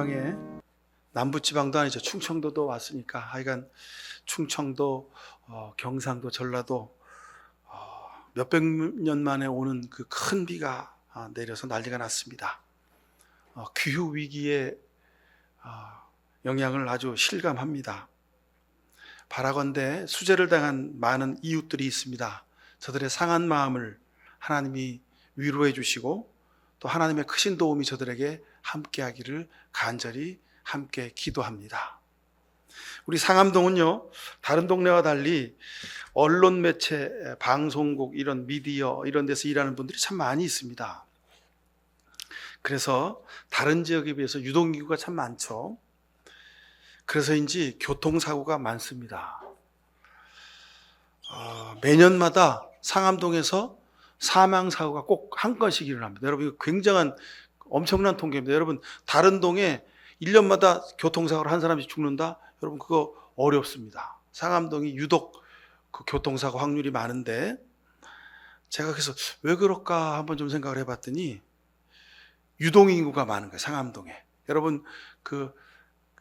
지방에, 남부지방도 아니죠, 충청도도 왔으니까 하여간 충청도, 경상도, 전라도 몇백 년 만에 오는 그 큰 비가 내려서 난리가 났습니다. 기후 위기의 영향을 아주 실감합니다. 바라건대 수재를 당한 많은 이웃들이 있습니다. 저들의 상한 마음을 하나님이 위로해 주시고 또 하나님의 크신 도움이 저들에게 함께하기를 간절히 함께 기도합니다. 우리 상암동은요, 다른 동네와 달리 언론 매체, 방송국, 이런 미디어 이런 데서 일하는 분들이 참 많이 있습니다. 그래서 다른 지역에 비해서 유동인구가 참 많죠. 그래서인지 교통사고가 많습니다. 매년마다 상암동에서 사망사고가 꼭 한 건씩 일어납니다. 여러분, 이거 굉장한 엄청난 통계입니다. 여러분, 다른 동에 1년마다 교통사고로 한 사람씩 죽는다? 여러분, 그거 어렵습니다. 상암동이 유독 그 교통사고 확률이 많은데, 제가 그래서 왜 그럴까 한번 좀 생각을 해봤더니 유동인구가 많은 거예요, 상암동에. 여러분, 그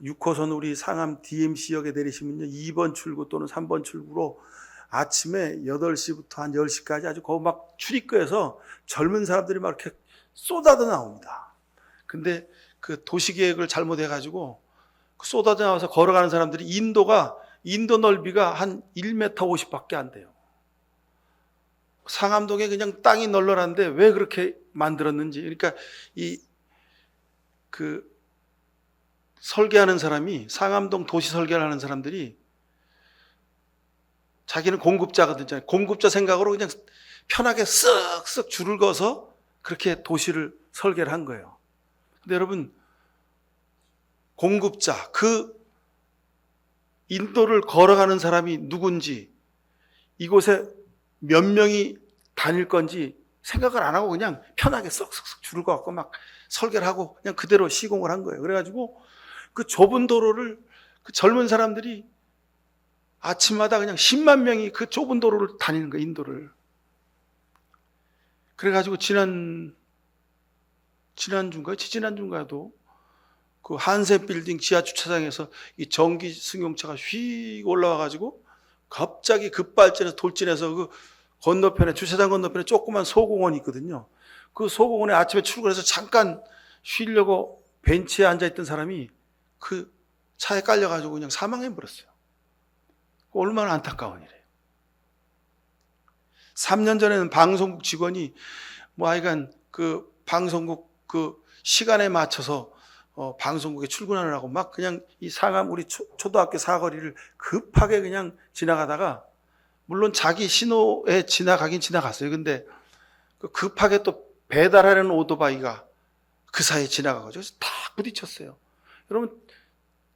6호선 우리 상암 DMC역에 내리시면요, 2번 출구 또는 3번 출구로 아침에 8시부터 한 10시까지 아주 거기 막 출입구에서 젊은 사람들이 막 이렇게 쏟아져 나옵니다. 근데 그 도시계획을 잘못해가지고 쏟아져 나와서 걸어가는 사람들이 인도 넓이가 한 1m 50밖에 안 돼요. 상암동에 그냥 땅이 널널한데 왜 그렇게 만들었는지. 그러니까 설계하는 사람이, 상암동 도시 설계를 하는 사람들이 자기는 공급자거든요. 공급자 생각으로 그냥 편하게 쓱쓱 줄을 그어서 그렇게 도시를 설계를 한 거예요. 근데 여러분, 공급자, 그 인도를 걸어가는 사람이 누군지, 이곳에 몇 명이 다닐 건지 생각을 안 하고 그냥 편하게 쓱쓱쓱 줄을 그어갖고 막 설계를 하고 그냥 그대로 시공을 한 거예요. 그래가지고 그 좁은 도로를 그 젊은 사람들이 아침마다 그냥 10만 명이 그 좁은 도로를 다니는 거예요, 인도를. 그래가지고 지지난주인가도 그 한샘 빌딩 지하 주차장에서 이 전기 승용차가 휙 올라와가지고 갑자기 급발진해서 돌진해서 그 건너편에, 주차장 건너편에 조그만 소공원이 있거든요. 그 소공원에 아침에 출근해서 잠깐 쉬려고 벤치에 앉아있던 사람이 그 차에 깔려가지고 그냥 사망해버렸어요. 얼마나 안타까운 일이에요. 3년 전에는 방송국 직원이 하여간 그 방송국 그 시간에 맞춰서 방송국에 출근하느라고 막 그냥 이 상암 우리 초등학교 사거리를 급하게 그냥 지나가다가, 물론 자기 신호에 지나가긴 지나갔어요. 근데 그 급하게 또 배달하려는 오토바이가 그 사이에 지나가가지고 다 부딪혔어요. 여러분,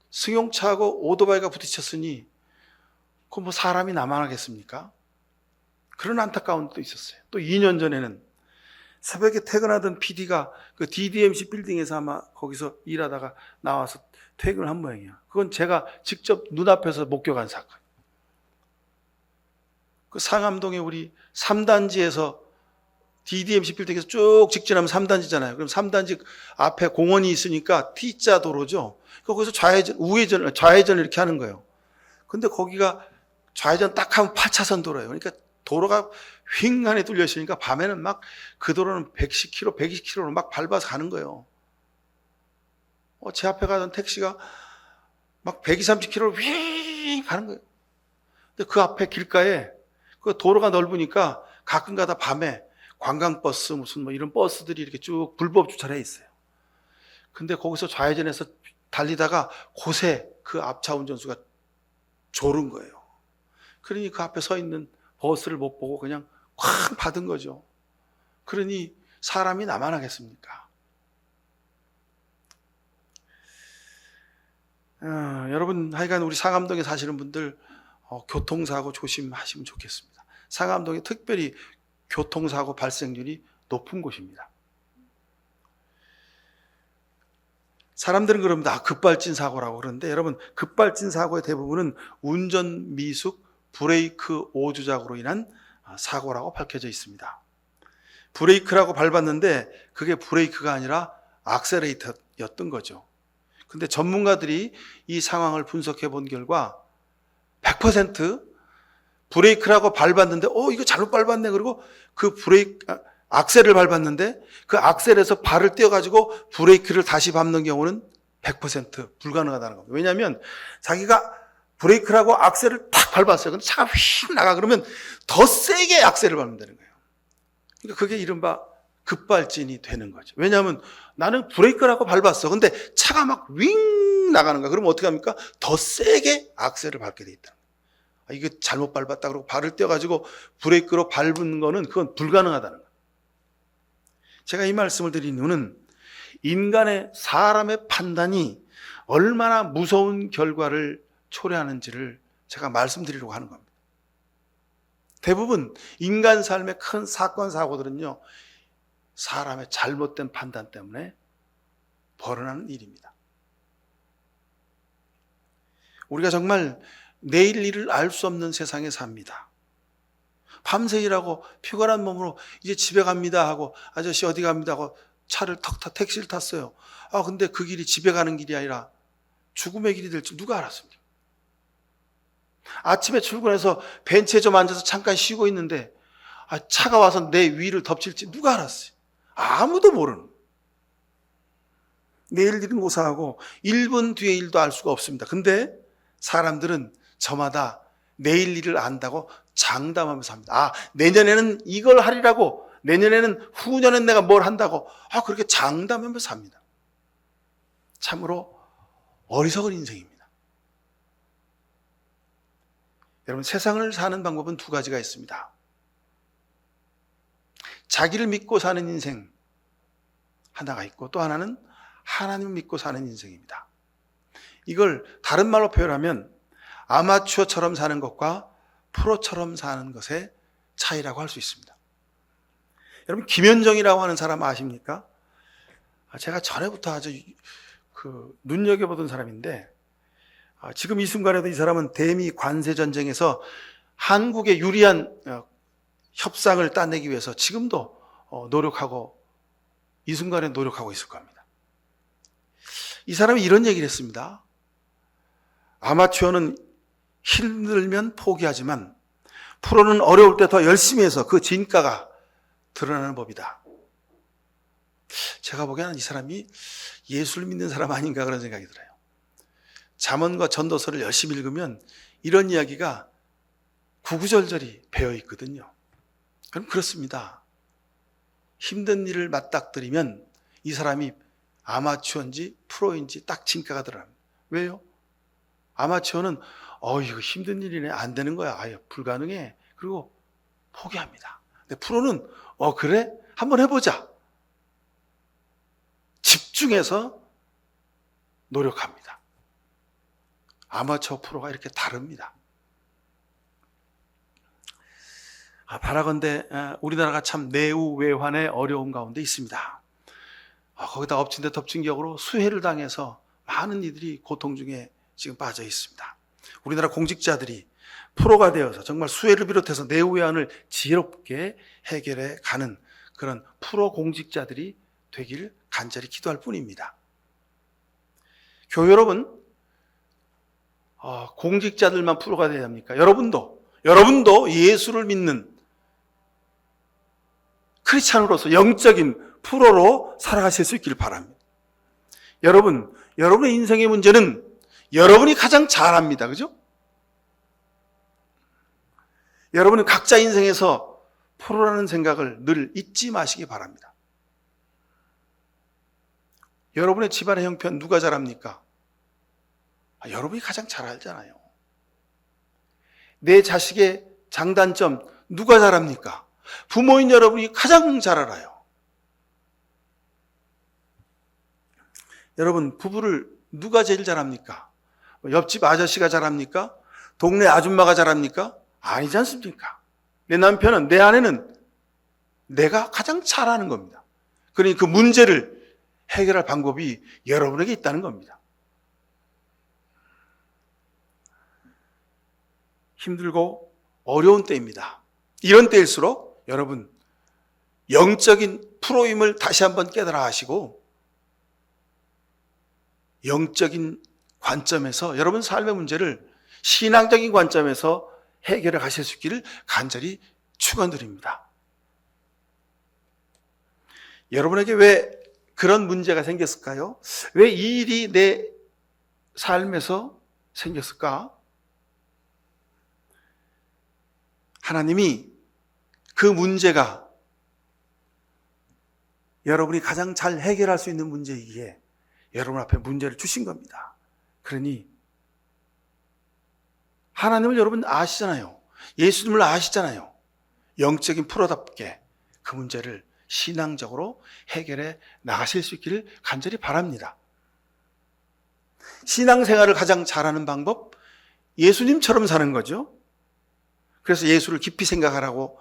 승용차하고 오토바이가 부딪혔으니 그 사람이 남아나겠습니까? 그런 안타까운 것도 있었어요. 또 2년 전에는 새벽에 퇴근하던 PD가 그 DDMC 빌딩에서 아마 거기서 일하다가 나와서 퇴근을 한 모양이야. 그건 제가 직접 눈앞에서 목격한 사건. 그 상암동에 우리 3단지에서 DDMC 빌딩에서 쭉 직진하면 3단지잖아요. 그럼 3단지 앞에 공원이 있으니까 T자 도로죠. 거기서 좌회전을 이렇게 하는 거예요. 근데 거기가 좌회전 딱 하면 8차선 도로예요. 그러니까 도로가 휑하게 뚫려 있으니까 밤에는 막 그 도로는 110km, 120km로 막 밟아서 가는 거예요. 제 앞에 가던 택시가 막 120, 30km로 휑 가는 거예요. 근데 그 앞에 길가에 그 도로가 넓으니까 가끔 가다 밤에 관광버스 무슨 이런 버스들이 이렇게 쭉 불법 주차를 해 있어요. 근데 거기서 좌회전해서 달리다가 곳에 그 앞차 운전수가 졸은 거예요. 그러니 그 앞에 서 있는 버스를 못 보고 그냥 콱 받은 거죠. 그러니 사람이 남아나겠습니까? 여러분, 하여간 우리 상암동에 사시는 분들 교통사고 조심하시면 좋겠습니다. 상암동이 특별히 교통사고 발생률이 높은 곳입니다. 사람들은 그럽니다. 급발진 사고라고 그러는데, 여러분, 급발진 사고의 대부분은 운전 미숙, 브레이크 오조작으로 인한 사고라고 밝혀져 있습니다. 브레이크라고 밟았는데 그게 브레이크가 아니라 악셀레이터였던 거죠. 근데 전문가들이 이 상황을 분석해 본 결과 100% 브레이크라고 밟았는데 이거 잘못 밟았네. 그리고 그 악셀을 밟았는데 그 악셀에서 발을 떼어가지고 브레이크를 다시 밟는 경우는 100% 불가능하다는 겁니다. 왜냐하면 자기가 브레이크라고 악셀을 탁 밟았어요. 근데 차가 휙 나가. 그러면 더 세게 악셀을 밟으면 되는 거예요. 그러니까 그게 이른바 급발진이 되는 거죠. 왜냐하면 나는 브레이크라고 밟았어. 근데 차가 막 윙 나가는 거야. 그러면 어떻게 합니까? 더 세게 악셀을 밟게 돼 있다. 이거 잘못 밟았다 그러고 발을 떼어가지고 브레이크로 밟은 거는 그건 불가능하다는 거예요. 제가 이 말씀을 드린 이유는 사람의 판단이 얼마나 무서운 결과를 초래하는지를 제가 말씀드리려고 하는 겁니다. 대부분 인간 삶의 큰 사건, 사고들은요, 사람의 잘못된 판단 때문에 벌어나는 일입니다. 우리가 정말 내일 일을 알 수 없는 세상에 삽니다. 밤새 일하고 피곤한 몸으로 이제 집에 갑니다 하고 아저씨 어디 갑니다 하고 차를 택시를 탔어요. 근데 그 길이 집에 가는 길이 아니라 죽음의 길이 될지 누가 알았습니까? 아침에 출근해서 벤치에 좀 앉아서 잠깐 쉬고 있는데 차가 와서 내 위를 덮칠지 누가 알았어요? 아무도 모르는. 내일 일은 고사하고 1분 뒤의 일도 알 수가 없습니다. 근데 사람들은 저마다 내일 일을 안다고 장담하면서 합니다. 내년에는 이걸 하리라고, 내년에는 후년엔 내가 뭘 한다고 그렇게 장담하면서 삽니다. 참으로 어리석은 인생입니다. 여러분, 세상을 사는 방법은 두 가지가 있습니다. 자기를 믿고 사는 인생 하나가 있고 또 하나는 하나님을 믿고 사는 인생입니다. 이걸 다른 말로 표현하면 아마추어처럼 사는 것과 프로처럼 사는 것의 차이라고 할 수 있습니다. 여러분, 김현정이라고 하는 사람 아십니까? 제가 전에부터 아주 눈여겨보던 사람인데 지금 이 순간에도 이 사람은 대미 관세 전쟁에서 한국에 유리한 협상을 따내기 위해서 지금도 노력하고 이 순간에 노력하고 있을 겁니다. 이 사람이 이런 얘기를 했습니다. 아마추어는 힘들면 포기하지만 프로는 어려울 때 더 열심히 해서 그 진가가 드러나는 법이다. 제가 보기에는 이 사람이 예수를 믿는 사람 아닌가 그런 생각이 들어요. 잠언과 전도서를 열심히 읽으면 이런 이야기가 구구절절히 배어 있거든요. 그럼 그렇습니다. 힘든 일을 맞닥뜨리면 이 사람이 아마추어인지 프로인지 딱 진가가 드러납니다. 왜요? 아마추어는 이거 힘든 일이네, 안 되는 거야, 불가능해, 그리고 포기합니다. 근데 프로는 그래? 한번 해보자. 집중해서 노력합니다. 아마추어 프로가 이렇게 다릅니다. 바라건대 우리나라가 참 내우외환의 어려움 가운데 있습니다. 거기다 엎친 데 덮친 격으로 수해를 당해서 많은 이들이 고통 중에 지금 빠져 있습니다. 우리나라 공직자들이 프로가 되어서 정말 수해를 비롯해서 내우외환을 지혜롭게 해결해 가는 그런 프로 공직자들이 되길 간절히 기도할 뿐입니다. 교회 여러분, 공직자들만 프로가 돼야 합니까? 여러분도 예수를 믿는 크리스찬으로서 영적인 프로로 살아가실 수 있기를 바랍니다. 여러분의 인생의 문제는 여러분이 가장 잘 압니다. 그죠? 여러분은 각자 인생에서 프로라는 생각을 늘 잊지 마시기 바랍니다. 여러분의 집안의 형편 누가 잘 압니까? 여러분이 가장 잘 알잖아요. 내 자식의 장단점 누가 잘 압니까? 부모인 여러분이 가장 잘 알아요. 여러분, 부부를 누가 제일 잘합니까? 옆집 아저씨가 잘합니까? 동네 아줌마가 잘합니까? 아니지 않습니까? 내 남편은, 내 아내는 내가 가장 잘하는 겁니다. 그러니 그 문제를 해결할 방법이 여러분에게 있다는 겁니다. 힘들고 어려운 때입니다. 이런 때일수록 여러분, 영적인 프로임을 다시 한번 깨달아 하시고 영적인 관점에서 여러분 삶의 문제를 신앙적인 관점에서 해결해 가실 수 있기를 간절히 축원드립니다. 여러분에게 왜 그런 문제가 생겼을까요? 왜 이 일이 내 삶에서 생겼을까? 하나님이 그 문제가 여러분이 가장 잘 해결할 수 있는 문제이기에 여러분 앞에 문제를 주신 겁니다. 그러니 하나님을 여러분 아시잖아요. 예수님을 아시잖아요. 영적인 프로답게 그 문제를 신앙적으로 해결해 나가실 수 있기를 간절히 바랍니다. 신앙생활을 가장 잘하는 방법, 예수님처럼 사는 거죠. 그래서 예수를 깊이 생각하라고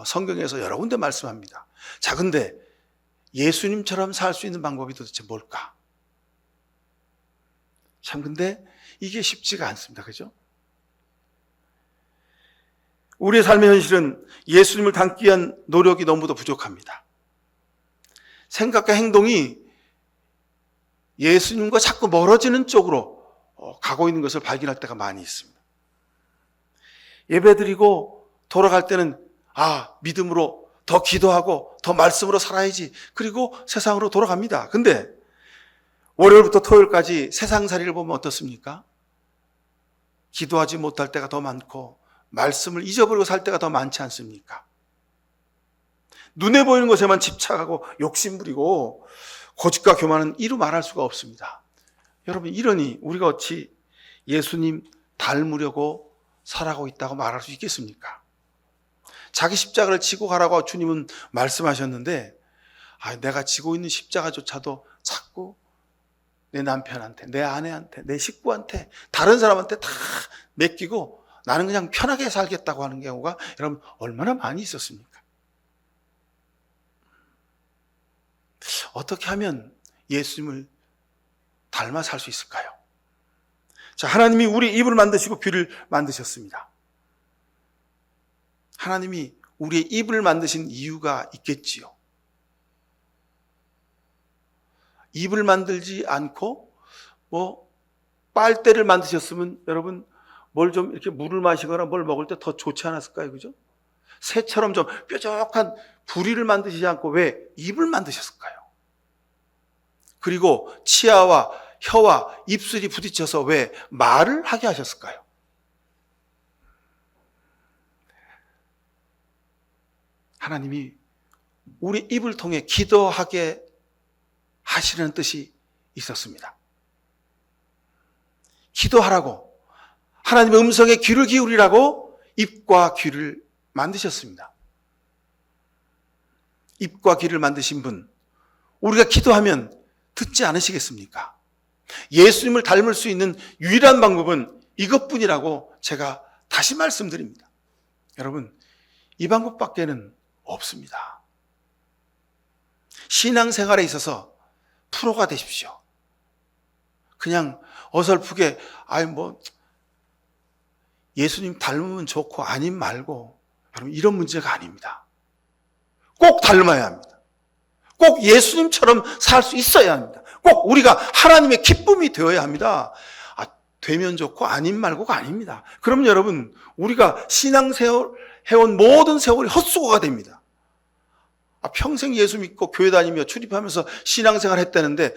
성경에서 여러 군데 말씀합니다. 자, 근데 예수님처럼 살 수 있는 방법이 도대체 뭘까? 참 근데 이게 쉽지가 않습니다. 그죠? 우리의 삶의 현실은 예수님을 닮기 위한 노력이 너무도 부족합니다. 생각과 행동이 예수님과 자꾸 멀어지는 쪽으로 가고 있는 것을 발견할 때가 많이 있습니다. 예배드리고 돌아갈 때는 믿음으로 더 기도하고 더 말씀으로 살아야지. 그리고 세상으로 돌아갑니다. 근데 월요일부터 토요일까지 세상살이를 보면 어떻습니까? 기도하지 못할 때가 더 많고 말씀을 잊어버리고 살 때가 더 많지 않습니까? 눈에 보이는 것에만 집착하고 욕심부리고 고집과 교만은 이루 말할 수가 없습니다. 여러분, 이러니 우리가 어찌 예수님 닮으려고 살아가고 있다고 말할 수 있겠습니까? 자기 십자가를 지고 가라고 주님은 말씀하셨는데 내가 지고 있는 십자가조차도 자꾸 내 남편한테, 내 아내한테, 내 식구한테, 다른 사람한테 다 맡기고 나는 그냥 편하게 살겠다고 하는 경우가 여러분 얼마나 많이 있었습니까? 어떻게 하면 예수님을 닮아 살 수 있을까요? 자, 하나님이 우리 입을 만드시고 귀를 만드셨습니다. 하나님이 우리의 입을 만드신 이유가 있겠지요. 입을 만들지 않고 빨대를 만드셨으면 여러분 뭘 좀 이렇게 물을 마시거나 뭘 먹을 때 더 좋지 않았을까요? 그죠? 새처럼 좀 뾰족한 부리를 만드시지 않고 왜 입을 만드셨을까요? 그리고 치아와 혀와 입술이 부딪혀서 왜 말을 하게 하셨을까요? 하나님이 우리 입을 통해 기도하게 하시는 뜻이 있었습니다. 기도하라고, 하나님의 음성에 귀를 기울이라고 입과 귀를 만드셨습니다. 입과 귀를 만드신 분, 우리가 기도하면 듣지 않으시겠습니까? 예수님을 닮을 수 있는 유일한 방법은 이것뿐이라고 제가 다시 말씀드립니다. 여러분, 이 방법밖에는 없습니다. 신앙생활에 있어서 프로가 되십시오. 그냥 어설프게 예수님 닮으면 좋고 아님 말고 여러분 이런 문제가 아닙니다. 꼭 닮아야 합니다. 꼭 예수님처럼 살 수 있어야 합니다. 꼭 우리가 하나님의 기쁨이 되어야 합니다. 되면 좋고 아님 말고가 아닙니다. 그럼 여러분 우리가 신앙생활 해온 모든 세월이 헛수고가 됩니다. 평생 예수 믿고 교회 다니며 출입하면서 신앙생활 했다는데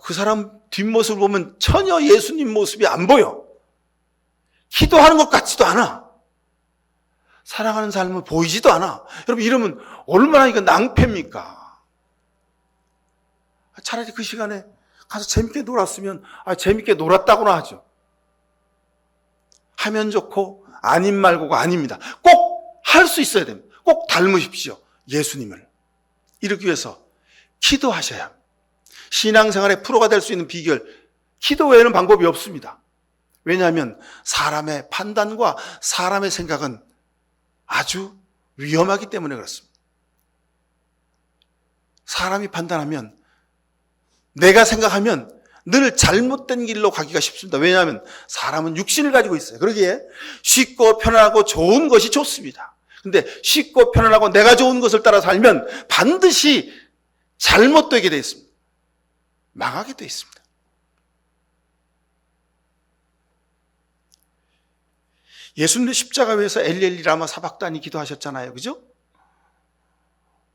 그 사람 뒷모습을 보면 전혀 예수님 모습이 안 보여. 기도하는 것 같지도 않아. 사랑하는 삶은 보이지도 않아. 여러분 이러면 얼마나 이거 낭패입니까? 차라리 그 시간에 가서 재밌게 놀았으면 재밌게 놀았다고나 하죠. 하면 좋고 아님 말고가 아닙니다. 꼭 할 수 있어야 됩니다. 꼭 닮으십시오. 예수님을. 이러기 위해서 기도하셔야 합니다. 신앙생활의 프로가 될 수 있는 비결, 기도 외에는 방법이 없습니다. 왜냐하면 사람의 판단과 사람의 생각은 아주 위험하기 때문에 그렇습니다. 사람이 판단하면, 내가 생각하면 늘 잘못된 길로 가기가 쉽습니다. 왜냐하면 사람은 육신을 가지고 있어요. 그러기에 쉽고 편안하고 좋은 것이 좋습니다. 근데 쉽고 편안하고 내가 좋은 것을 따라 살면 반드시 잘못되게 되어 있습니다. 망하게 되어 있습니다. 예수님도 십자가 위에서 엘리엘리 라마 사박다니 기도하셨잖아요. 그죠?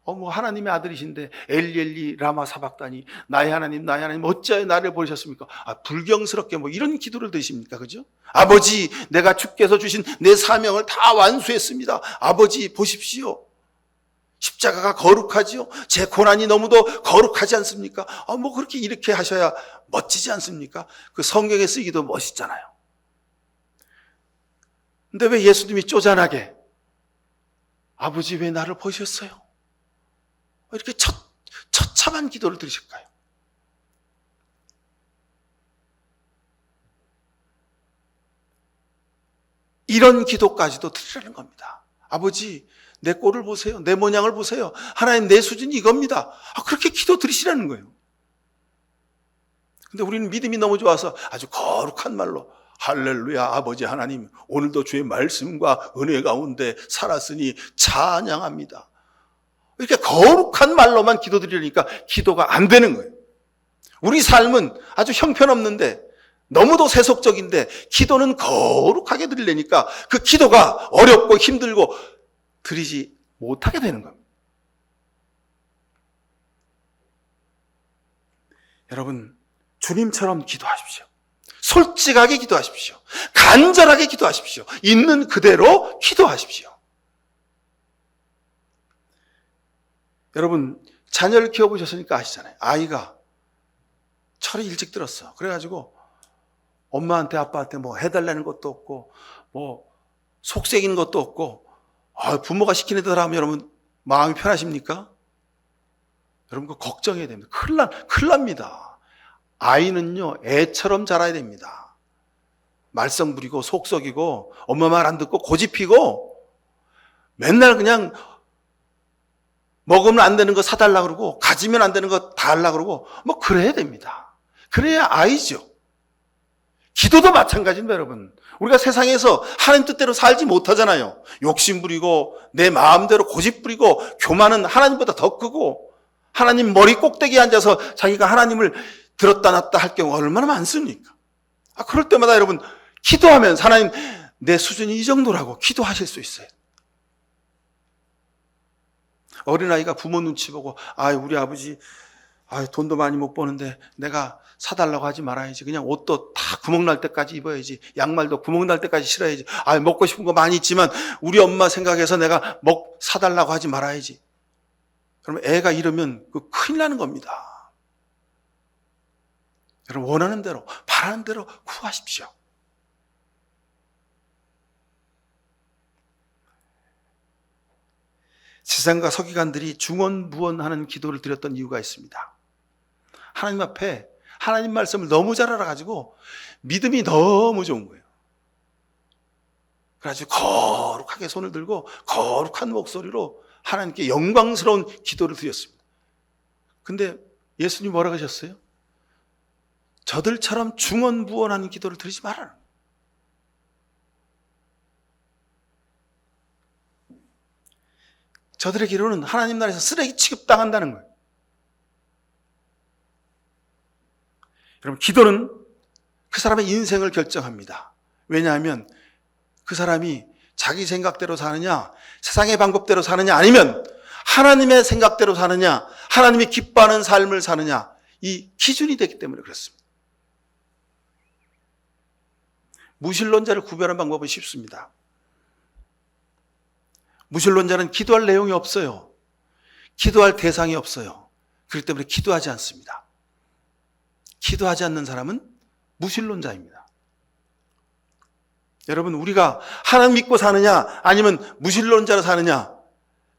하나님의 아들이신데 엘리엘리 라마 사박다니, 나의 하나님 어찌하여 나를 버리셨습니까? 불경스럽게 이런 기도를 드십니까? 그죠? 아버지, 내가 주께서 주신 내 사명을 다 완수했습니다. 아버지 보십시오. 십자가가 거룩하지요? 제 고난이 너무도 거룩하지 않습니까? 그렇게 이렇게 하셔야 멋지지 않습니까? 그 성경에 쓰기도 멋있잖아요. 근데 왜 예수님이 쪼잔하게 아버지 왜 나를 버리셨어요? 이렇게 처참한 기도를 드리실까요? 이런 기도까지도 드리라는 겁니다. 아버지, 내 꼴을 보세요. 내 모양을 보세요. 하나님, 내 수준이 이겁니다. 그렇게 기도 드리시라는 거예요. 근데 우리는 믿음이 너무 좋아서 아주 거룩한 말로 할렐루야, 아버지 하나님, 오늘도 주의 말씀과 은혜 가운데 살았으니 찬양합니다. 이렇게 거룩한 말로만 기도드리려니까 기도가 안 되는 거예요. 우리 삶은 아주 형편없는데 너무도 세속적인데 기도는 거룩하게 드리려니까 그 기도가 어렵고 힘들고 드리지 못하게 되는 겁니다. 여러분, 주님처럼 기도하십시오. 솔직하게 기도하십시오. 간절하게 기도하십시오. 있는 그대로 기도하십시오. 여러분, 자녀를 키워보셨으니까 아시잖아요. 아이가 철이 일찍 들었어. 그래가지고 엄마한테 아빠한테 해달라는 것도 없고 속삭이는 것도 없고 부모가 시키는 대로 하면 여러분 마음이 편하십니까? 여러분 그거 걱정해야 됩니다. 큰일 납니다. 아이는요 애처럼 자라야 됩니다. 말썽 부리고 속썩이고 엄마 말 안 듣고 고집피고 맨날 그냥 먹으면 안 되는 거 사달라 그러고 가지면 안 되는 거 다 하려고 그러고 그래야 됩니다. 그래야 아이죠. 기도도 마찬가지입니다, 여러분. 우리가 세상에서 하나님 뜻대로 살지 못하잖아요. 욕심 부리고 내 마음대로 고집 부리고 교만은 하나님보다 더 크고 하나님 머리 꼭대기에 앉아서 자기가 하나님을 들었다 놨다 할 경우가 얼마나 많습니까? 그럴 때마다 여러분 기도하면서 하나님 내 수준이 이 정도라고 기도하실 수 있어요. 어린아이가 부모 눈치 보고 우리 아버지 돈도 많이 못 버는데 내가 사달라고 하지 말아야지. 그냥 옷도 다 구멍 날 때까지 입어야지. 양말도 구멍 날 때까지 신어야지. 먹고 싶은 거 많이 있지만 우리 엄마 생각해서 내가 사달라고 하지 말아야지. 그러면 애가 이러면 큰일 나는 겁니다. 여러분 원하는 대로 바라는 대로 구하십시오. 세상과 서기관들이 중언부언하는 기도를 드렸던 이유가 있습니다. 하나님 앞에 하나님 말씀을 너무 잘 알아가지고 믿음이 너무 좋은 거예요. 그래가지고 거룩하게 손을 들고 거룩한 목소리로 하나님께 영광스러운 기도를 드렸습니다. 근데 예수님 뭐라고 하셨어요? 저들처럼 중언부언하는 기도를 드리지 말아라. 저들의 기도는 하나님 나라에서 쓰레기 취급당한다는 거예요. 여러분, 기도는 그 사람의 인생을 결정합니다. 왜냐하면 그 사람이 자기 생각대로 사느냐, 세상의 방법대로 사느냐, 아니면 하나님의 생각대로 사느냐, 하나님이 기뻐하는 삶을 사느냐, 이 기준이 되기 때문에 그렇습니다. 무신론자를 구별하는 방법은 쉽습니다. 무신론자는 기도할 내용이 없어요. 기도할 대상이 없어요. 그렇기 때문에 기도하지 않습니다. 기도하지 않는 사람은 무신론자입니다. 여러분, 우리가 하나님 믿고 사느냐 아니면 무신론자로 사느냐,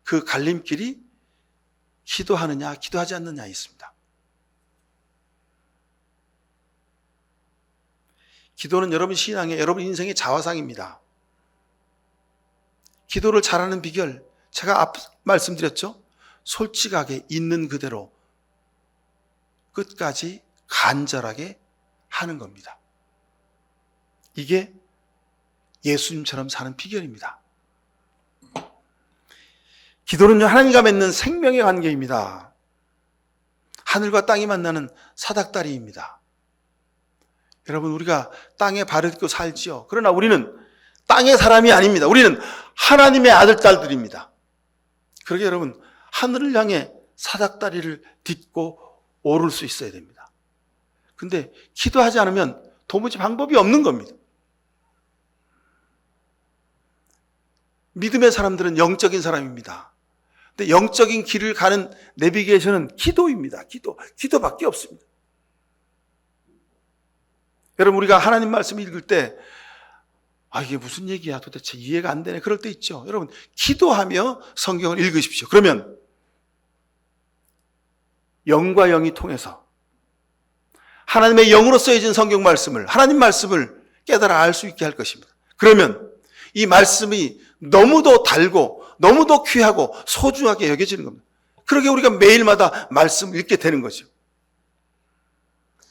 그 갈림길이 기도하느냐 기도하지 않느냐에 있습니다. 기도는 여러분 신앙의, 여러분 인생의 자화상입니다. 기도를 잘하는 비결, 제가 앞 말씀드렸죠? 솔직하게 있는 그대로 끝까지 간절하게 하는 겁니다. 이게 예수님처럼 사는 비결입니다. 기도는요, 하나님과 맺는 생명의 관계입니다. 하늘과 땅이 만나는 사닥다리입니다. 여러분, 우리가 땅에 발을 딛고 살지요. 그러나 우리는 땅의 사람이 아닙니다. 우리는 하나님의 아들, 딸들입니다. 그러게 여러분, 하늘을 향해 사닥다리를 딛고 오를 수 있어야 됩니다. 근데 기도하지 않으면 도무지 방법이 없는 겁니다. 믿음의 사람들은 영적인 사람입니다. 근데 영적인 길을 가는 내비게이션은 기도입니다. 기도밖에 없습니다. 여러분, 우리가 하나님 말씀을 읽을 때 이게 무슨 얘기야 도대체 이해가 안 되네 그럴 때 있죠. 여러분, 기도하며 성경을 읽으십시오. 그러면 영과 영이 통해서 하나님의 영으로 쓰여진 성경 말씀을, 하나님 말씀을 깨달아 알 수 있게 할 것입니다. 그러면 이 말씀이 너무도 달고 너무도 귀하고 소중하게 여겨지는 겁니다. 그러게 우리가 매일마다 말씀을 읽게 되는 거죠.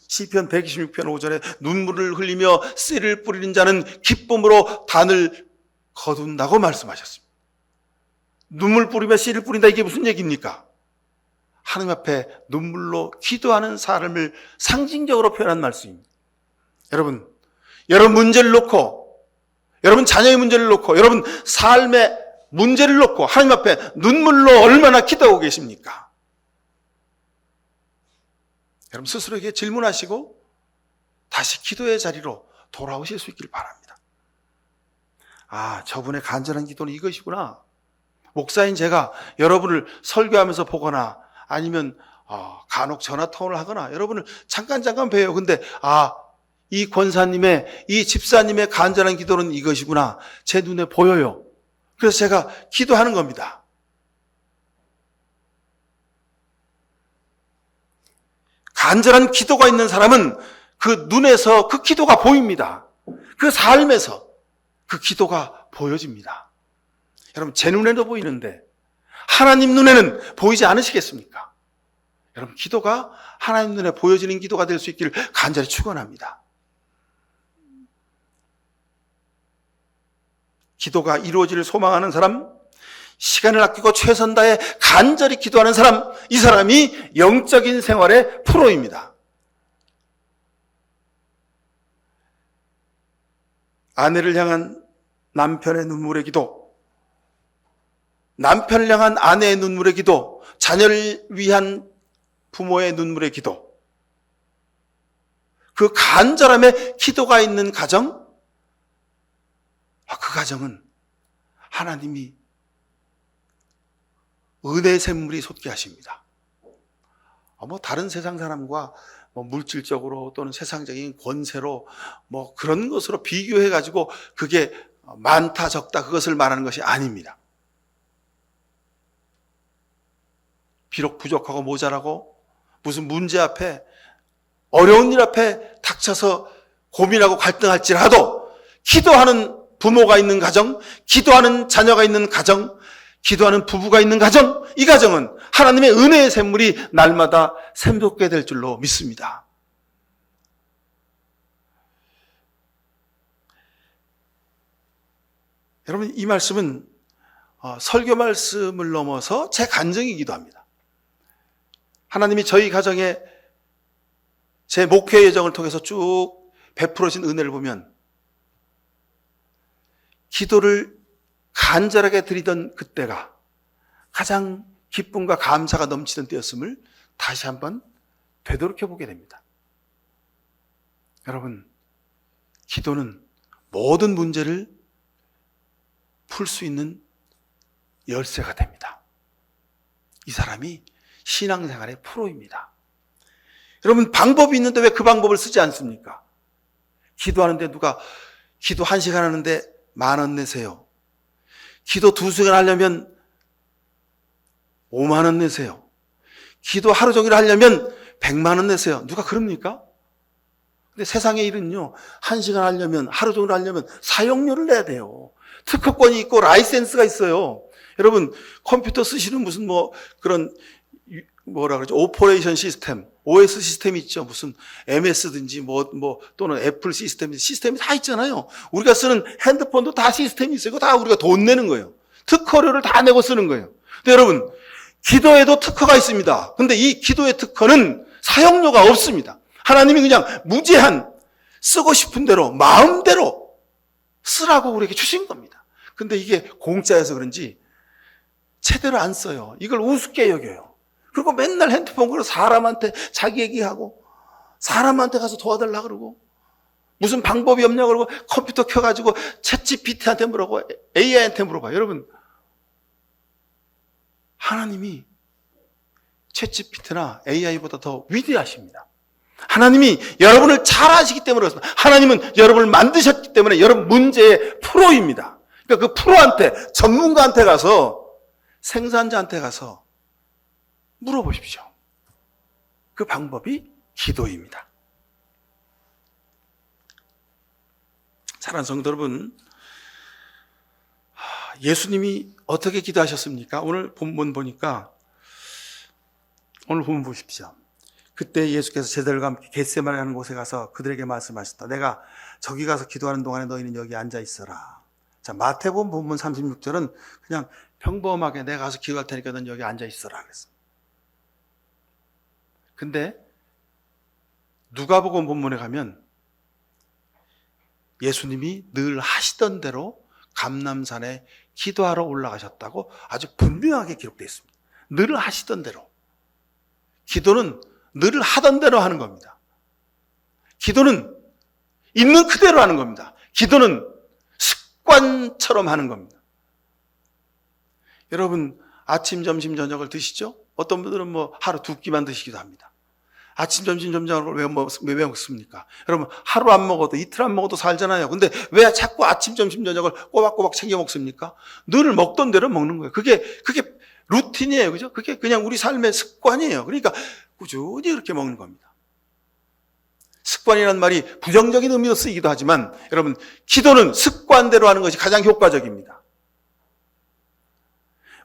시편 126편 5절에 눈물을 흘리며 씨를 뿌리는 자는 기쁨으로 단을 거둔다고 말씀하셨습니다. 눈물 뿌리며 씨를 뿌린다, 이게 무슨 얘기입니까? 하나님 앞에 눈물로 기도하는 사람을 상징적으로 표현한 말씀입니다. 여러분 문제를 놓고, 여러분 자녀의 문제를 놓고, 여러분 삶의 문제를 놓고 하나님 앞에 눈물로 얼마나 기도하고 계십니까? 여러분 스스로에게 질문하시고 다시 기도의 자리로 돌아오실 수 있길 바랍니다. 저분의 간절한 기도는 이것이구나. 목사인 제가 여러분을 설교하면서 보거나 아니면 간혹 전화 통화를 하거나 여러분을 잠깐 뵈요. 근데 이 권사님의, 이 집사님의 간절한 기도는 이것이구나. 제 눈에 보여요. 그래서 제가 기도하는 겁니다. 간절한 기도가 있는 사람은 그 눈에서 그 기도가 보입니다. 그 삶에서 그 기도가 보여집니다. 여러분, 제 눈에도 보이는데 하나님 눈에는 보이지 않으시겠습니까? 여러분, 기도가 하나님 눈에 보여지는 기도가 될 수 있기를 간절히 축원합니다. 기도가 이루어지를 소망하는 사람, 시간을 아끼고 최선 다해 간절히 기도하는 사람, 이 사람이 영적인 생활의 프로입니다. 아내를 향한 남편의 눈물의 기도, 남편을 향한 아내의 눈물의 기도, 자녀를 위한 부모의 눈물의 기도, 그 간절함에 기도가 있는 가정, 그 가정은 하나님이 은혜의 샘물이 솟게 하십니다. 다른 세상 사람과 물질적으로 또는 세상적인 권세로 그런 것으로 비교해가지고 그게 많다 적다 그것을 말하는 것이 아닙니다. 비록 부족하고 모자라고 무슨 문제 앞에, 어려운 일 앞에 닥쳐서 고민하고 갈등할지라도 기도하는 부모가 있는 가정, 기도하는 자녀가 있는 가정, 기도하는 부부가 있는 가정, 이 가정은 하나님의 은혜의 샘물이 날마다 샘솟게 될 줄로 믿습니다. 여러분, 이 말씀은 설교 말씀을 넘어서 제 간증이기도 합니다. 하나님이 저희 가정에 제 목회 여정을 통해서 쭉 베풀어진 은혜를 보면 기도를 간절하게 드리던 그때가 가장 기쁨과 감사가 넘치던 때였음을 다시 한번 되돌이켜 보게 됩니다. 여러분, 기도는 모든 문제를 풀 수 있는 열쇠가 됩니다. 이 사람이 신앙생활의 프로입니다. 여러분, 방법이 있는데 왜 그 방법을 쓰지 않습니까? 기도하는데 누가 기도 1시간 하는데 10,000원 내세요. 기도 2시간 하려면 50,000원 내세요. 기도 하루 종일 하려면 1,000,000원 내세요. 누가 그럽니까? 근데 세상의 일은요, 1시간 하려면, 하루 종일 하려면 사용료를 내야 돼요. 특허권이 있고 라이센스가 있어요. 여러분, 컴퓨터 쓰시는 무슨 그런 뭐라 그러죠? 오퍼레이션 시스템, OS 시스템이 있죠. 무슨 MS든지 또는 애플 시스템이 다 있잖아요. 우리가 쓰는 핸드폰도 다 시스템이 있어요. 이거 다 우리가 돈 내는 거예요. 특허료를 다 내고 쓰는 거예요. 근데 여러분, 기도에도 특허가 있습니다. 근데 이 기도의 특허는 사용료가 없습니다. 하나님이 그냥 무제한 쓰고 싶은 대로 마음대로 쓰라고 우리에게 주신 겁니다. 근데 이게 공짜여서 그런지 제대로 안 써요. 이걸 우습게 여겨요. 그리고 맨날 핸드폰 걸어 사람한테 자기 얘기하고 사람한테 가서 도와달라 그러고 무슨 방법이 없냐고 그러고 컴퓨터 켜가지고 챗GPT한테 물어보고 AI한테 물어봐요. 여러분, 하나님이 챗GPT나 AI보다 더 위대하십니다. 하나님이 여러분을 잘 아시기 때문에 그렇습니다. 하나님은 여러분을 만드셨기 때문에 여러분 문제의 프로입니다. 그러니까 그 프로한테, 전문가한테 가서, 생산자한테 가서 물어보십시오. 그 방법이 기도입니다. 사랑하는 성도 여러분, 예수님이 어떻게 기도하셨습니까? 오늘 본문 보니까, 오늘 본문 보십시오. 그때 예수께서 제자들과 함께 겟세마네 하는 곳에 가서 그들에게 말씀하셨다. 내가 저기 가서 기도하는 동안에 너희는 여기 앉아 있어라. 자, 마태복음 본문 36절은 그냥 평범하게 내가 가서 기도할 테니까 넌 여기 앉아 있어라 그랬습니다. 근데 누가복음 본문에 가면 예수님이 늘 하시던 대로 감람산에 기도하러 올라가셨다고 아주 분명하게 기록되어 있습니다. 늘 하시던 대로. 기도는 늘 하던 대로 하는 겁니다. 기도는 있는 그대로 하는 겁니다. 기도는 습관처럼 하는 겁니다. 여러분, 아침, 점심, 저녁을 드시죠? 어떤 분들은 뭐 하루 2끼만 드시기도 합니다. 아침, 점심, 저녁을 왜 먹습니까? 여러분, 하루 안 먹어도 이틀 안 먹어도 살잖아요. 근데 왜 자꾸 아침, 점심, 저녁을 꼬박꼬박 챙겨 먹습니까? 늘 먹던 대로 먹는 거예요. 그게 루틴이에요. 그죠? 그게 그냥 우리 삶의 습관이에요. 그러니까 꾸준히 그렇게 먹는 겁니다. 습관이라는 말이 부정적인 의미로 쓰이기도 하지만 여러분, 기도는 습관대로 하는 것이 가장 효과적입니다.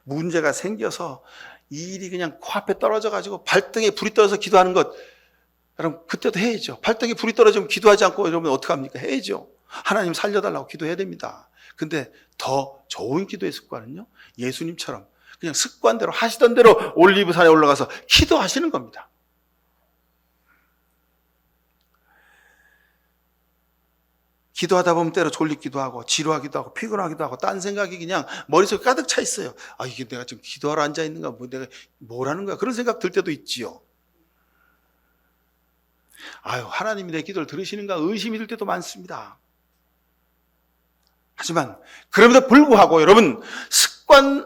문제가 생겨서 이 일이 그냥 코앞에 떨어져가지고 발등에 불이 떨어져서 기도하는 것, 여러분 그때도 해야죠. 발등에 불이 떨어지면 기도하지 않고 여러분 어떡합니까? 해야죠. 하나님 살려달라고 기도해야 됩니다. 근데 더 좋은 기도의 습관은요, 예수님처럼 그냥 습관대로 하시던 대로 올리브산에 올라가서 기도하시는 겁니다. 기도하다 보면 때로 졸리기도 하고 지루하기도 하고 피곤하기도 하고 딴 생각이 그냥 머릿속에 가득 차 있어요. 아, 이게 내가 지금 기도하러 앉아 있는가, 뭐 내가 뭘 하는 거야, 그런 생각 들 때도 있지요. 아유, 하나님이 내 기도를 들으시는가 의심이 들 때도 많습니다. 하지만 그럼에도 불구하고 여러분, 습관이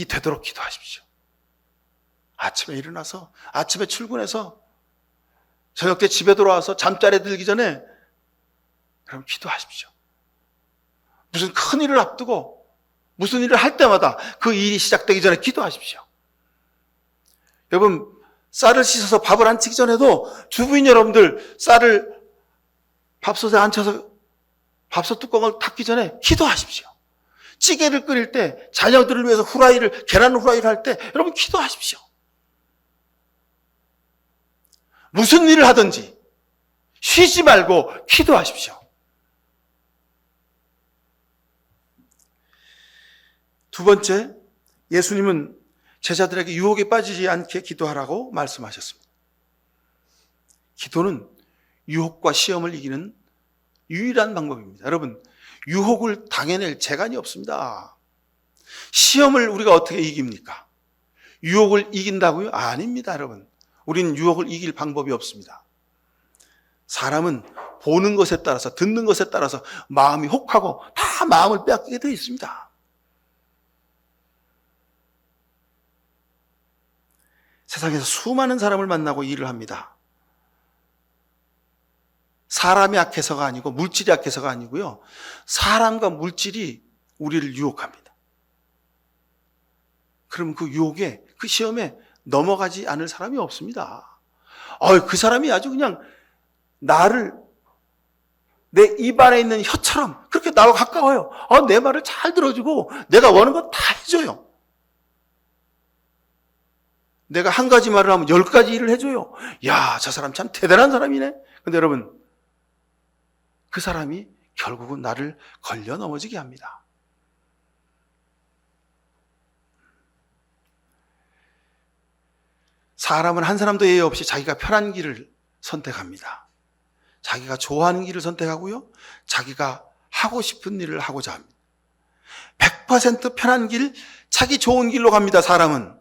되도록 기도하십시오. 아침에 일어나서, 아침에 출근해서 저녁 때 집에 돌아와서 잠자리에 들기 전에 그럼 기도하십시오. 무슨 큰 일을 앞두고 무슨 일을 할 때마다 그 일이 시작되기 전에 기도하십시오. 여러분, 쌀을 씻어서 밥을 안 치기 전에도 주부인 여러분들 쌀을 밥솥에 앉혀서 밥솥 뚜껑을 닫기 전에 기도하십시오. 찌개를 끓일 때, 자녀들을 위해서 계란 후라이를 할 때 여러분 기도하십시오. 무슨 일을 하든지 쉬지 말고 기도하십시오. 두 번째, 예수님은 제자들에게 유혹에 빠지지 않게 기도하라고 말씀하셨습니다. 기도는 유혹과 시험을 이기는 유일한 방법입니다. 여러분, 유혹을 당해낼 재간이 없습니다. 시험을 우리가 어떻게 이깁니까? 유혹을 이긴다고요? 아닙니다, 여러분. 우리는 유혹을 이길 방법이 없습니다. 사람은 보는 것에 따라서, 듣는 것에 따라서 마음이 혹하고 다 마음을 빼앗기게 되어 있습니다. 세상에서 수많은 사람을 만나고 일을 합니다. 사람이 약해서가 아니고 물질이 약해서가 아니고요, 사람과 물질이 우리를 유혹합니다. 그럼 그 유혹에, 그 시험에 넘어가지 않을 사람이 없습니다. 그 사람이 아주 그냥 나를 내 입 안에 있는 혀처럼 그렇게 나와 가까워요. 내 말을 잘 들어주고 내가 원하는 거 다 해줘요. 내가 한 가지 말을 하면 10가지 일을 해줘요. 야, 저 사람 참 대단한 사람이네. 근데 여러분, 그 사람이 결국은 나를 걸려 넘어지게 합니다. 사람은 한 사람도 예외 없이 자기가 편한 길을 선택합니다. 자기가 좋아하는 길을 선택하고요, 자기가 하고 싶은 일을 하고자 합니다. 100% 편한 길, 자기 좋은 길로 갑니다, 사람은.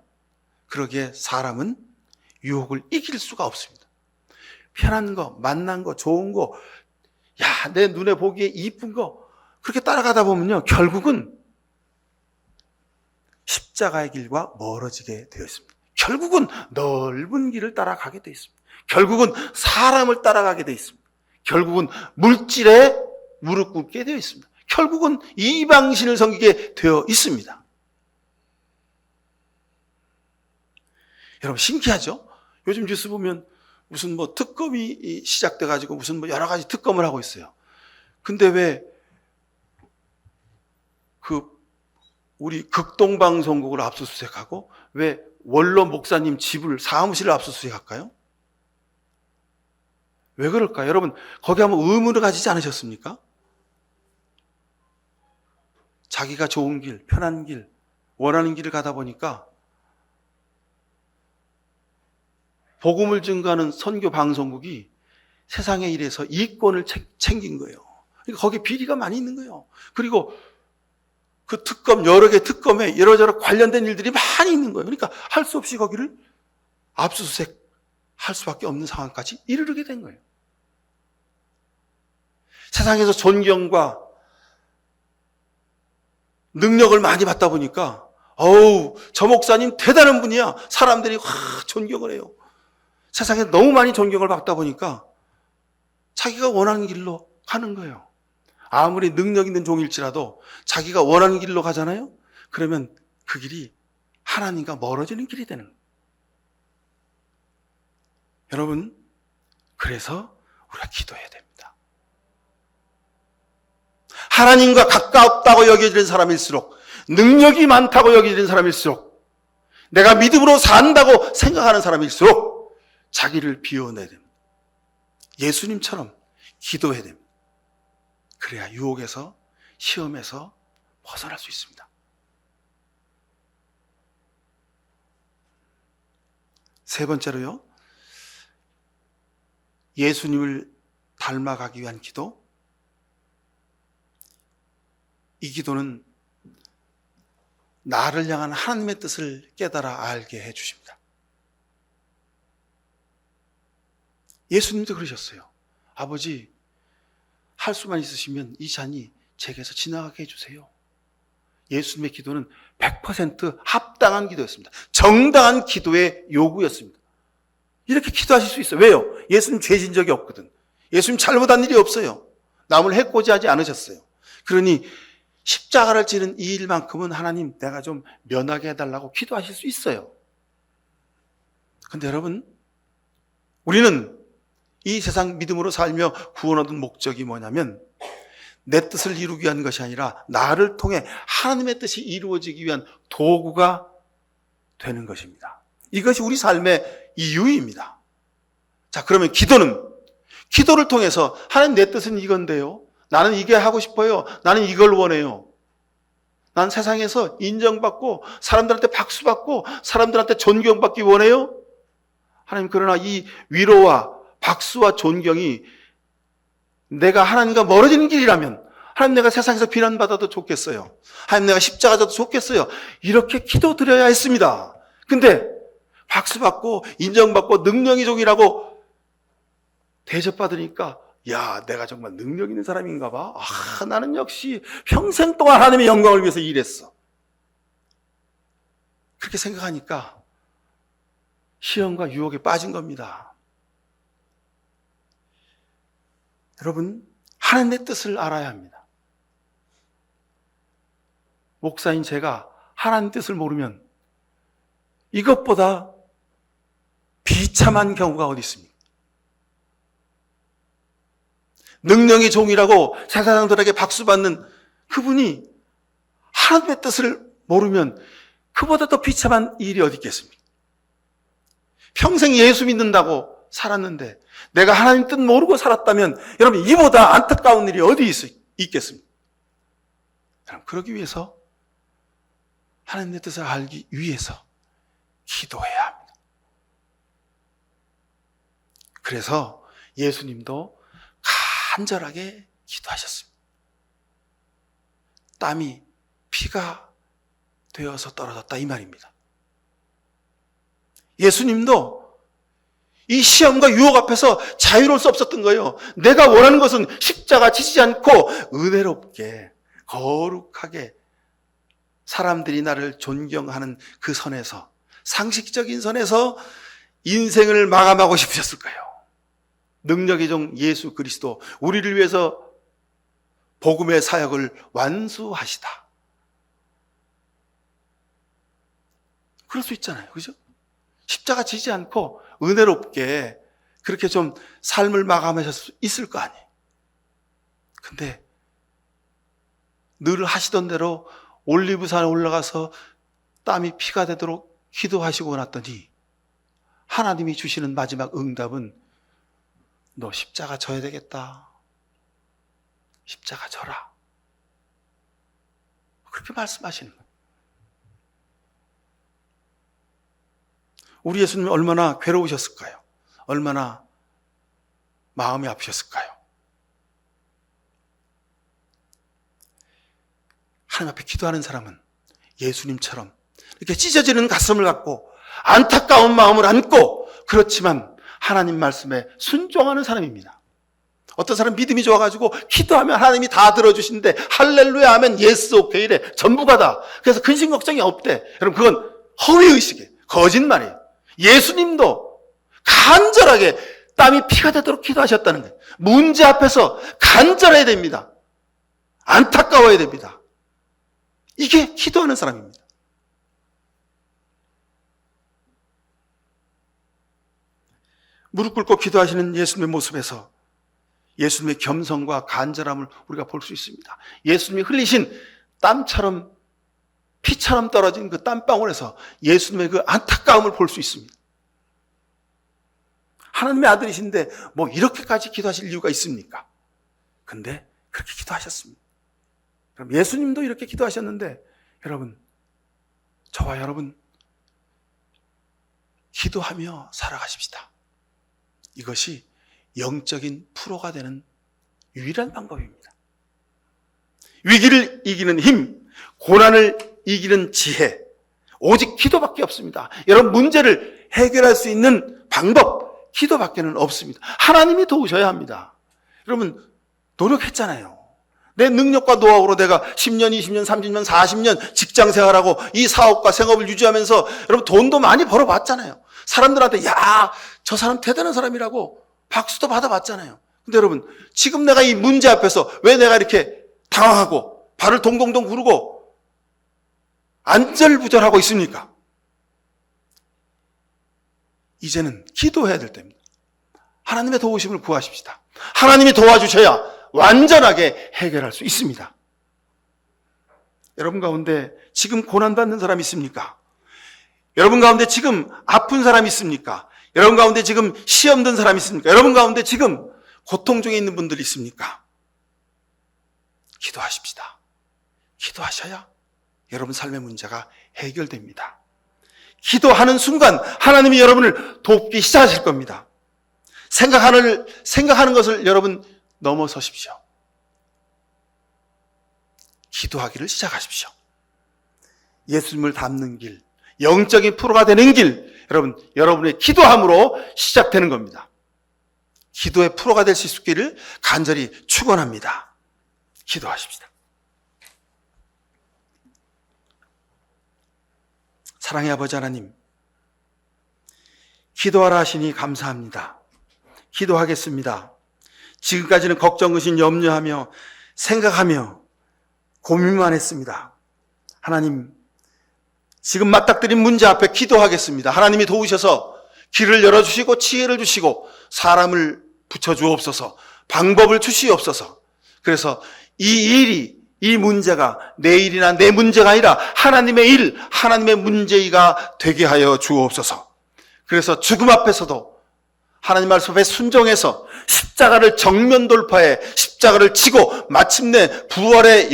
그러기에 사람은 유혹을 이길 수가 없습니다. 편한 거, 만난 거, 좋은 거, 야, 내 눈에 보기에 이쁜 거, 그렇게 따라가다 보면요, 결국은 십자가의 길과 멀어지게 되어 있습니다. 결국은 넓은 길을 따라가게 되어 있습니다. 결국은 사람을 따라가게 되어 있습니다. 결국은 물질에 무릎 꿇게 되어 있습니다. 결국은 이방신을 섬기게 되어 있습니다. 여러분 신기하죠? 요즘 뉴스 보면 무슨 뭐 특검이 시작돼가지고 무슨 뭐 여러 가지 특검을 하고 있어요. 근데 왜 우리 극동방송국을 압수수색하고 왜 원로 목사님 집을 사무실을 압수수색할까요? 왜 그럴까요? 여러분 거기 한번 의문을 가지지 않으셨습니까? 자기가 좋은 길, 편한 길, 원하는 길을 가다 보니까 복음을 증거하는 선교 방송국이 세상의 일에서 이권을 챙긴 거예요. 그러니까 거기에 비리가 많이 있는 거예요. 그리고 그 특검, 여러 개 특검에 이러저러 관련된 일들이 많이 있는 거예요. 그러니까 할 수 없이 거기를 압수수색 할 수밖에 없는 상황까지 이르게 된 거예요. 세상에서 존경과 능력을 많이 받다 보니까 어우, 저 목사님 대단한 분이야. 사람들이 존경을 해요. 세상에 너무 많이 존경을 받다 보니까 자기가 원하는 길로 가는 거예요. 아무리 능력 있는 종일지라도 자기가 원하는 길로 가잖아요. 그러면 그 길이 하나님과 멀어지는 길이 되는 거예요. 여러분, 그래서 우리가 기도해야 됩니다. 하나님과 가깝다고 여겨지는 사람일수록, 능력이 많다고 여겨지는 사람일수록, 내가 믿음으로 산다고 생각하는 사람일수록 자기를 비워내야 됩니다. 예수님처럼 기도해야 됩니다. 그래야 유혹에서, 시험에서 벗어날 수 있습니다. 세 번째로요, 예수님을 닮아가기 위한 기도. 이 기도는 나를 향한 하나님의 뜻을 깨달아 알게 해주십니다. 예수님도 그러셨어요. 아버지, 할 수만 있으시면 이 잔이 제게서 지나가게 해주세요. 예수님의 기도는 100% 합당한 기도였습니다. 정당한 기도의 요구였습니다. 이렇게 기도하실 수 있어요. 왜요? 예수님 죄진 적이 없거든. 예수님 잘못한 일이 없어요. 남을 해코지하지 않으셨어요. 그러니 십자가를 지는 이 일만큼은 하나님 내가 좀 면하게 해달라고 기도하실 수 있어요. 그런데 여러분, 우리는 이 세상 믿음으로 살며 구원 얻은 목적이 뭐냐면 내 뜻을 이루기 위한 것이 아니라 나를 통해 하나님의 뜻이 이루어지기 위한 도구가 되는 것입니다. 이것이 우리 삶의 이유입니다. 자, 그러면 기도를 통해서 하나님 내 뜻은 이건데요. 나는 이게 하고 싶어요. 나는 이걸 원해요. 난 세상에서 인정받고 사람들한테 박수받고 사람들한테 존경받기 원해요. 하나님, 그러나 이 위로와 박수와 존경이 내가 하나님과 멀어지는 길이라면 하나님, 내가 세상에서 비난받아도 좋겠어요. 하나님, 내가 십자가 져도 좋겠어요. 이렇게 기도드려야 했습니다. 근데 박수받고 인정받고 능력이종이라고 대접받으니까 야, 내가 정말 능력 있는 사람인가 봐. 나는 역시 평생 동안 하나님의 영광을 위해서 일했어. 그렇게 생각하니까 시험과 유혹에 빠진 겁니다. 여러분, 하나님의 뜻을 알아야 합니다. 목사인 제가 하나님 뜻을 모르면 이것보다 비참한 경우가 어디 있습니까? 능력의 종이라고 세상 사람들에게 박수받는 그분이 하나님의 뜻을 모르면 그보다 더 비참한 일이 어디 있겠습니까? 평생 예수 믿는다고 살았는데 내가 하나님 뜻 모르고 살았다면 여러분, 이보다 안타까운 일이 어디 있겠습니까? 여러분, 그러기 위해서 하나님의 뜻을 알기 위해서 기도해야 합니다. 그래서 예수님도 간절하게 기도하셨습니다. 땀이 피가 되어서 떨어졌다 이 말입니다. 예수님도 이 시험과 유혹 앞에서 자유로울 수 없었던 거예요. 내가 원하는 것은 십자가 지지 않고 은혜롭게 거룩하게 사람들이 나를 존경하는 그 선에서, 상식적인 선에서 인생을 마감하고 싶으셨을 거예요. 능력의 종 예수 그리스도, 우리를 위해서 복음의 사역을 완수하시다. 그럴 수 있잖아요. 그죠? 십자가 지지 않고 은혜롭게 그렇게 좀 삶을 마감하실 수 있을 거 아니에요. 근데 늘 하시던 대로 올리브산에 올라가서 땀이 피가 되도록 기도하시고 났더니 하나님이 주시는 마지막 응답은 너 십자가 져야 되겠다. 십자가 져라. 그렇게 말씀하시는 거예요. 우리 예수님이 얼마나 괴로우셨을까요? 얼마나 마음이 아프셨을까요? 하나님 앞에 기도하는 사람은 예수님처럼 이렇게 찢어지는 가슴을 갖고 안타까운 마음을 안고, 그렇지만 하나님 말씀에 순종하는 사람입니다. 어떤 사람 믿음이 좋아가지고 기도하면 하나님이 다 들어주신대. 할렐루야 하면 예스 오케이래. 전부가 다. 그래서 근심 걱정이 없대. 여러분, 그건 허위의식이에요. 거짓말이에요. 예수님도 간절하게 땀이 피가 되도록 기도하셨다는 거예요. 문제 앞에서 간절해야 됩니다. 안타까워야 됩니다. 이게 기도하는 사람입니다. 무릎 꿇고 기도하시는 예수님의 모습에서 예수님의 겸손과 간절함을 우리가 볼 수 있습니다. 예수님이 흘리신 땀처럼 피처럼 떨어진 그 땀방울에서 예수님의 그 안타까움을 볼 수 있습니다. 하나님의 아들이신데 뭐 이렇게까지 기도하실 이유가 있습니까? 근데 그렇게 기도하셨습니다. 그럼 예수님도 이렇게 기도하셨는데, 여러분, 저와 여러분 기도하며 살아가십시다. 이것이 영적인 프로가 되는 유일한 방법입니다. 위기를 이기는 힘, 고난을 이기는 지혜, 오직 기도밖에 없습니다. 여러분, 문제를 해결할 수 있는 방법, 기도밖에는 없습니다. 하나님이 도우셔야 합니다. 여러분, 노력했잖아요. 내 능력과 노하우로 내가 10년, 20년, 30년, 40년 직장 생활하고 이 사업과 생업을 유지하면서 여러분 돈도 많이 벌어봤잖아요. 사람들한테 야, 저 사람 대단한 사람이라고 박수도 받아봤잖아요. 근데 여러분, 지금 내가 이 문제 앞에서 왜 내가 이렇게 당황하고 발을 동동동 구르고 안절부절하고 있습니까? 이제는 기도해야 될 때입니다. 하나님의 도우심을 구하십시다. 하나님이 도와주셔야 완전하게 해결할 수 있습니다. 여러분 가운데 지금 고난받는 사람 있습니까? 여러분 가운데 지금 아픈 사람 있습니까? 여러분 가운데 지금 시험 든 사람 있습니까? 여러분 가운데 지금 고통 중에 있는 분들이 있습니까? 기도하십시다. 기도하셔야 여러분 삶의 문제가 해결됩니다. 기도하는 순간 하나님이 여러분을 돕기 시작하실 겁니다. 생각하는 것을 여러분 넘어서십시오. 기도하기를 시작하십시오. 예수님을 닮는 길, 영적인 프로가 되는 길, 여러분의 기도함으로 시작되는 겁니다. 기도의 프로가 될 수 있기를 간절히 축원합니다. 기도하십시다. 사랑의 아버지 하나님, 기도하라 하시니 감사합니다. 기도하겠습니다. 지금까지는 걱정, 의심, 염려하며 생각하며 고민만 했습니다. 하나님, 지금 맞닥뜨린 문제 앞에 기도하겠습니다. 하나님이 도우셔서 길을 열어주시고 지혜를 주시고 사람을 붙여주옵소서, 방법을 주시옵소서. 그래서 이 문제가 내 일이나 내 문제가 아니라 하나님의 일, 하나님의 문제가 되게 하여 주옵소서. 그래서 죽음 앞에서도 하나님 말씀 앞에 순종해서 십자가를 정면 돌파해 십자가를 지고 마침내 부활의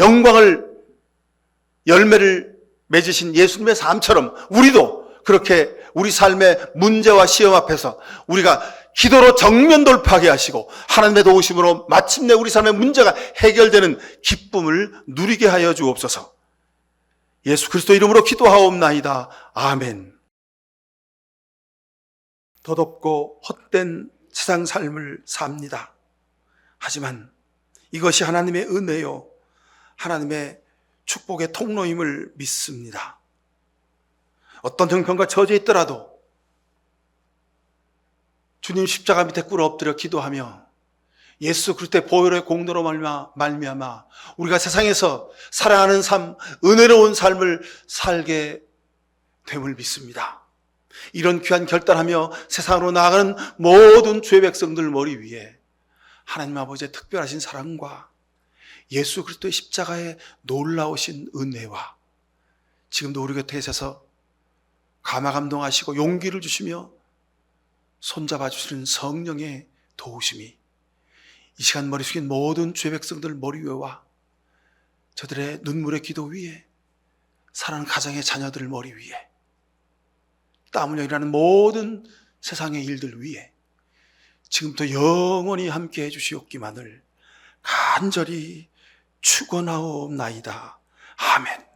열매를 맺으신 예수님의 삶처럼 우리도 그렇게 우리 삶의 문제와 시험 앞에서 우리가 기도로 정면 돌파하게 하시고 하나님의 도우심으로 마침내 우리 삶의 문제가 해결되는 기쁨을 누리게 하여 주옵소서. 예수 그리스도 이름으로 기도하옵나이다. 아멘. 덧없고 헛된 세상 삶을 삽니다. 하지만 이것이 하나님의 은혜요, 하나님의 축복의 통로임을 믿습니다. 어떤 형편과 처져 있더라도 주님 십자가 밑에 꿇어 엎드려 기도하며 예수 그리스도의 보혈의 공로로 말미암아 우리가 세상에서 사랑하는 삶, 은혜로운 삶을 살게 됨을 믿습니다. 이런 귀한 결단하며 세상으로 나아가는 모든 주의 백성들 머리 위에 하나님 아버지의 특별하신 사랑과 예수 그리스도의 십자가의 놀라우신 은혜와 지금도 우리 곁에 계셔서 감화감동하시고 용기를 주시며 손잡아 주시는 성령의 도우심이 이 시간 머리 숙인 모든 주의 백성들 머리 위와 저들의 눈물의 기도 위에 사랑하는 가정의 자녀들 머리 위에 땀 흘려 일하는 모든 세상의 일들 위에 지금부터 영원히 함께 해주시옵기만을 간절히 축원하옵나이다. 아멘.